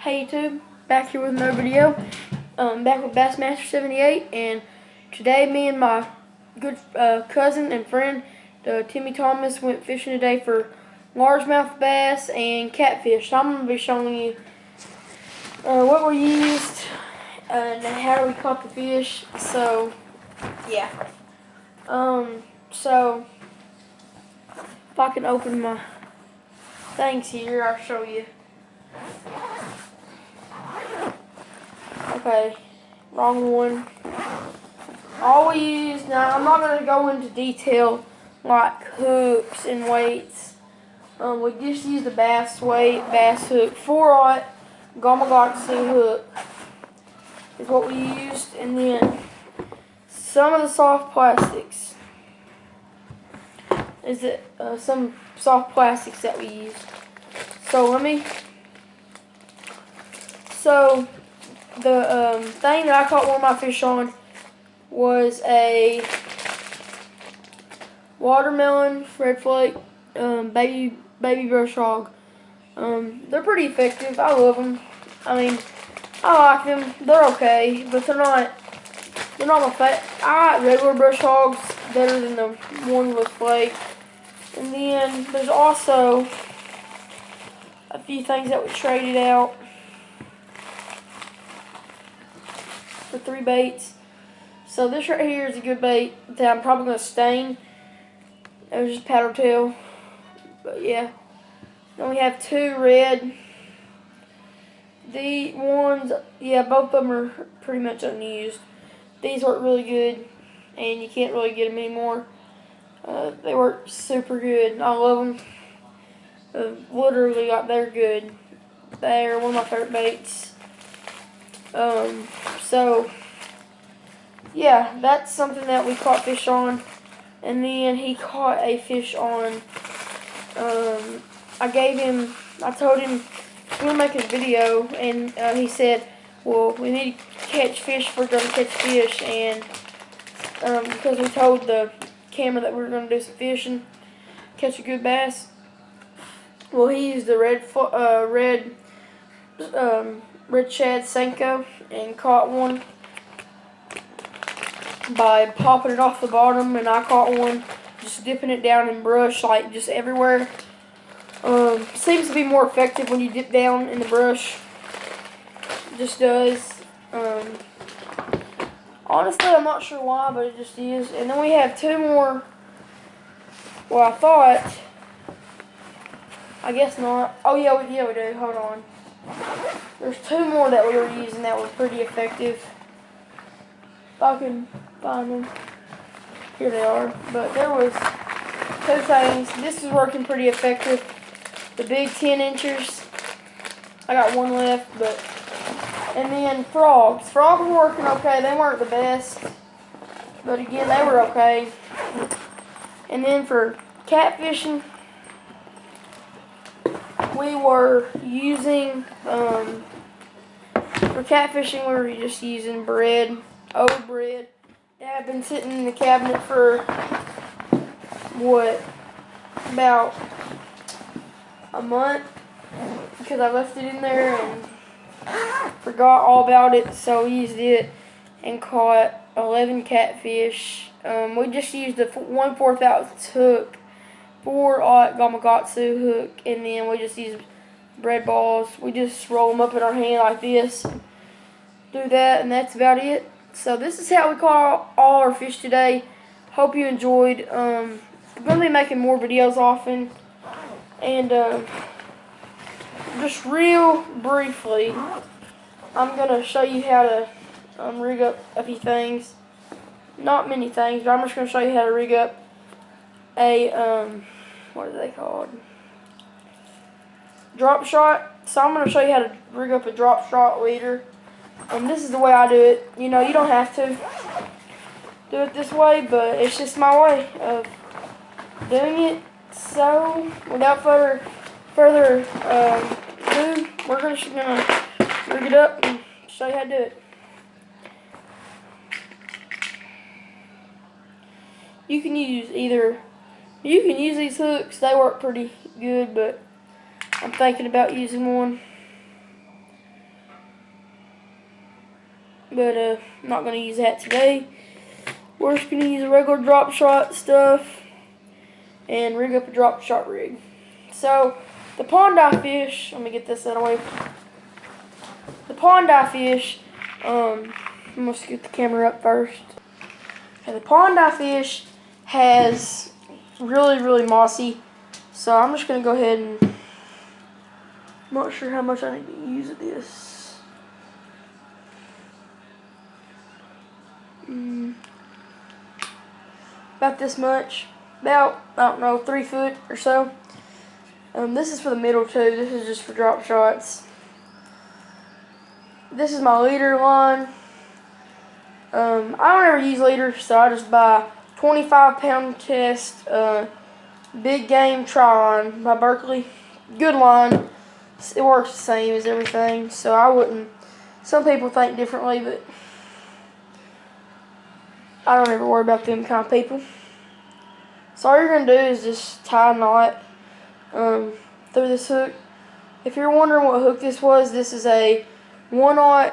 Hey YouTube, back here with another video. Back with Bassmaster78, and today me and my good cousin and friend, Timmy Thomas, went fishing today for largemouth bass and catfish. So I'm going to be showing you what we used and how we caught the fish. So yeah. So if I can open my things here, I'll show you. Okay, wrong one. All we use, now I'm not going to go into detail like hooks and weights. We just used a bass weight, bass hook, 4/0 Gamakatsu hook is what we used, and then some of the soft plastics. Is it some soft plastics that we used? The thing that I caught one of my fish on was a watermelon red flake baby brush hog. They're pretty effective. I love them. I mean, I like them. They're okay, but they're not my favorite. I like regular brush hogs better than the one with flake. And then there's also a few things that we traded out for 3 baits. So this right here is a good bait that I'm probably going to stain. It was just paddle tail. But yeah. Then we have 2 red. The ones, yeah, both of them are pretty much unused. These work really good, and you can't really get them anymore. They work super good. I love them. Literally, like, they're good. They're one of my favorite baits. So yeah, that's something that we caught fish on. And then he caught a fish on, I told him we'll make a video, and he said, well, we need to catch fish if we're going to catch fish, and because we told the camera that we were going to do some fishing, catch a good bass. Well, he used the red shad Senko and caught one by popping it off the bottom, and I caught one just dipping it down in brush, like just everywhere. Seems to be more effective when you dip down in the brush. It just does. Honestly, I'm not sure why, but it just is. And then we have 2 more. Well, I thought. I guess not. Oh yeah, we do. Hold on. There's 2 more that we were using that were pretty effective. If I can find them. Here they are. But there was 2 things. This is working pretty effective. The big 10 inchers. I got 1 left, but. And then frogs. Frogs were working okay. They weren't the best, but again, they were okay. And then for catfishing, we were using, for catfishing, we were just using bread, old bread. That had been sitting in the cabinet for, what, about a month, because I left it in there and forgot all about it, so we used it and caught 11 catfish. We just used a 1/4 ounce hook, 4/0 Gamakatsu hook, and then we just used bread balls. We just roll them up in our hand like this, do that, and that's about it. So this is how we caught all our fish today. Hope you enjoyed. I'm going to be making more videos often, and just real briefly, I'm going to show you how to rig up a few things. Not many things, but I'm just going to show you how to rig up a, what are they called? Drop shot. So I'm going to show you how to rig up a drop shot leader. This is the way I do it. You know, you don't have to do it this way, but it's just my way of doing it. So, without further ado, we're just gonna rig it up and show you how to do it. You can use these hooks. They work pretty good, but I'm thinking about using one. but I'm not going to use that today. We're just going to use a regular drop shot stuff and rig up a drop shot rig. So, the pond eye fish, let me get this out of the way. The pond eye fish, I'm going to scoot the camera up first. Okay, the pond eye fish has really mossy, so I'm just going to go ahead and, I'm not sure how much I need to use of this. About this much, about, I don't know, 3 foot or so. This is for the middle too, this is just for drop shots. This is my leader line. I don't ever use leaders, so I just buy 25-pound test big game tri-line by Berkley. Good line. It works the same as everything, so I wouldn't. Some people think differently, but I don't ever worry about them kind of people. So all you're going to do is just tie a knot through this hook. If you're wondering what hook this was, this is a 1/0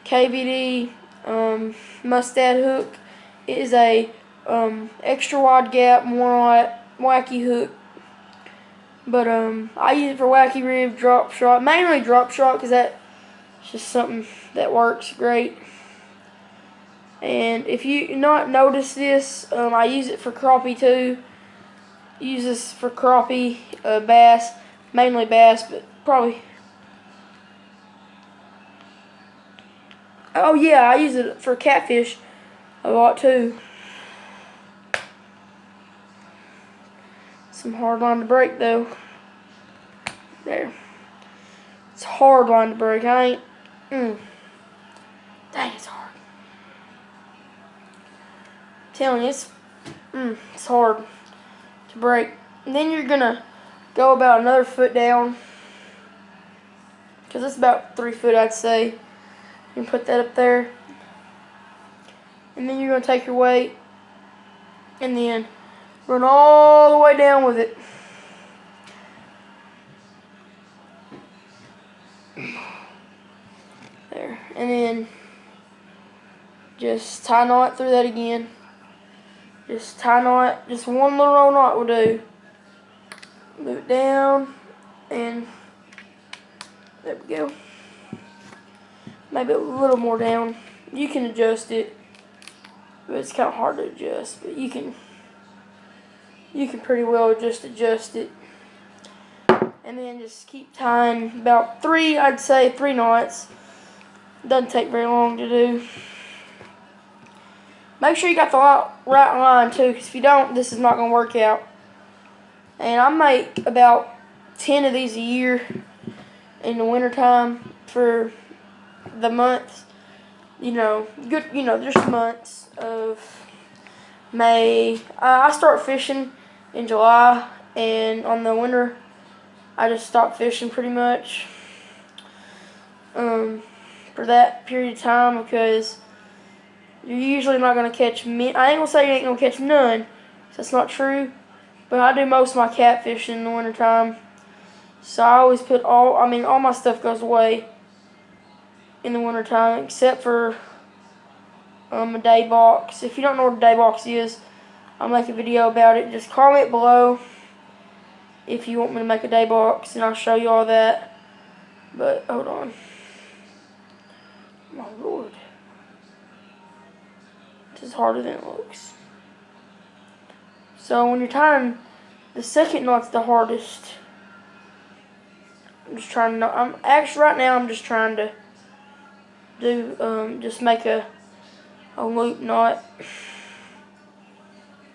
KVD Mustad hook. It is a extra wide gap 1/0 wacky hook. But I use it for wacky rib, drop shot, mainly drop shot because that's just something that works great. And if you not notice this, I use it for crappie too. Use this for crappie, bass, mainly bass, but probably. Oh yeah, I use it for catfish a lot too. Some hard line to break though. There. It's a hard line to break. I ain't. Dang, it's hard. I'm telling you, it's hard to break. And then you're gonna go about another foot down, because it's about 3 foot, I'd say. You can put that up there, and then you're gonna take your weight and then run all the way down with it. There, and then just tie a knot through that again. Just tie a knot, just one little roll knot will do. Move it down, and there we go. Maybe a little more down. You can adjust it, but it's kind of hard to adjust. But you can pretty well just adjust it, and then just keep tying about 3. I'd say 3 knots. Doesn't take very long to do. Make sure you got the right line too, because if you don't, this is not going to work out. And I make about 10 of these a year in the wintertime for the months. Just months of May. I start fishing in July, and on the winter, I just stop fishing pretty much for that period of time, because you're usually not going to catch many. I ain't going to say you ain't going to catch none, that's not true, but I do most of my catfishing in the wintertime. So I always put all my stuff goes away in the wintertime, except for a day box. If you don't know what a day box is, I'll make a video about it. Just comment below if you want me to make a day box, and I'll show you all that. But hold on. My Lord. This is harder than it looks. So when you're tying, the second knot's the hardest. I'm just trying to right now I'm just trying to do just make a loop knot.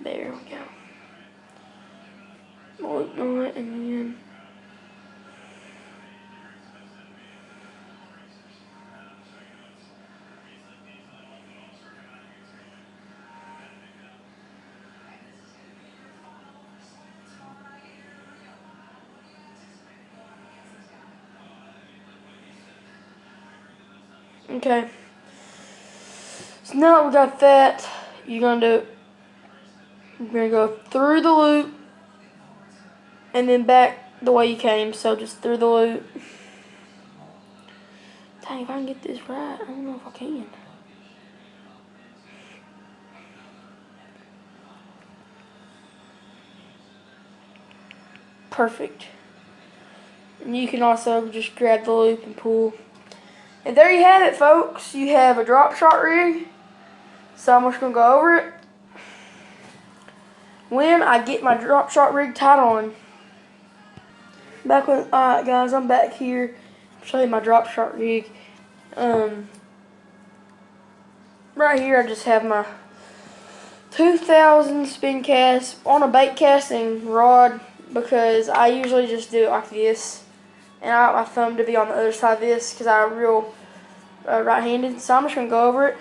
There we go. Loop knot, and then okay. So now that we got that, you're gonna go through the loop and then back the way you came. So just through the loop. Dang, Dang, if I can get this right, I don't know if I can. Perfect. And you can also just grab the loop and pull. And there you have it, folks. You have a drop shot rig. So I'm just going to go over it. When I get my drop shot rig tied on. Alright guys, I'm back here. I'll show you my drop shot rig. Right here I just have my 2000 spin cast on a bait casting rod, because I usually just do it like this, and I want my thumb to be on the other side of this because I'm real right-handed. So I'm just going to go over it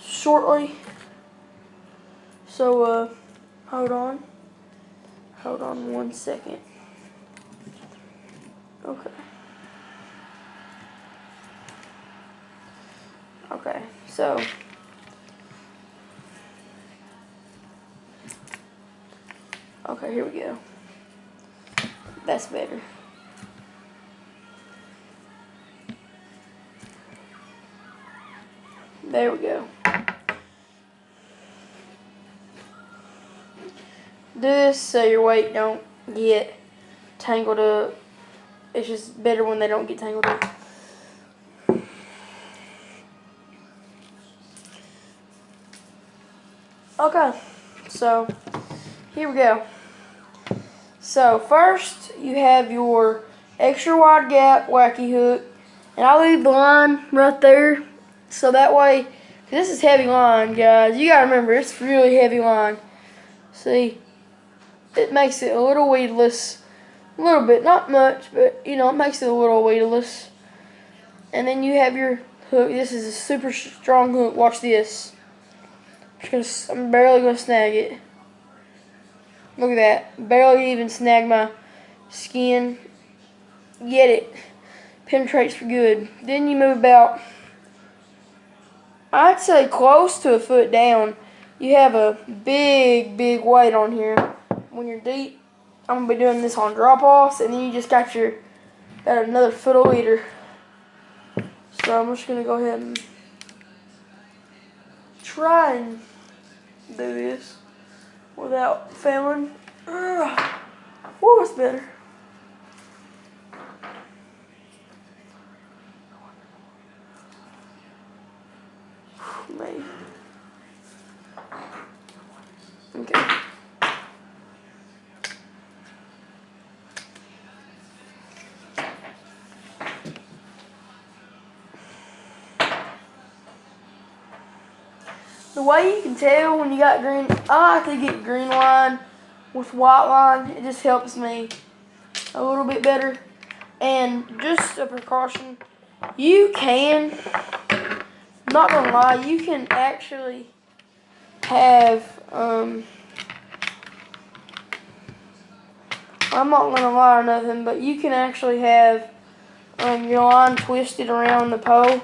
shortly. So hold on 1 second. Okay, so okay, here we go. That's better. There we go. Do this so your weight don't get tangled up. It's just better when they don't get tangled up. Okay, so here we go. So first you have your extra wide gap wacky hook, and I'll leave the line right there, so that way, this is heavy line, guys. You gotta remember, it's really heavy line. See, it makes it a little weedless, a little bit, not much, but you know, it makes it a little weedless. And then you have your hook. This is a super strong hook. Watch this. I'm barely gonna snag it. Look at that. Barely even snag my skin. Get it. Penetrates for good. Then you move about, I'd say close to a foot down. You have a big weight on here. When you're deep, I'm gonna be doing this on drop-offs, and then you just got another foot of leader. So I'm just gonna go ahead and try and do this without failing. Whoa, it's better. Maybe. Okay. The way you can tell when you got green, I like to get green line with white line. It just helps me a little bit better. And just a precaution, you can, not gonna lie, you can actually have, I'm not gonna lie or nothing, but you can actually have your line twisted around the pole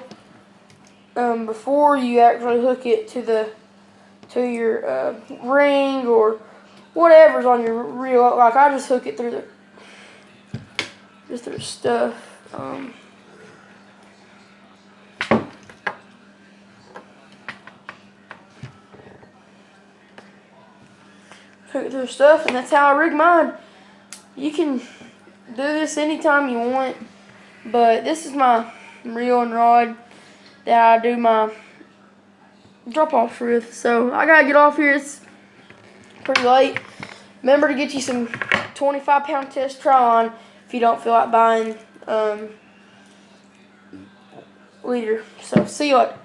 before you actually hook it to your ring or whatever's on your reel. Like I just hook it through the stuff. Hook it through the stuff, and that's how I rig mine. You can do this anytime you want, but this is my reel and rod that I do my drop-offs with. So I gotta get off here. It's pretty late. Remember to get you some 25-pound test Trilon if you don't feel like buying leader. So see you later.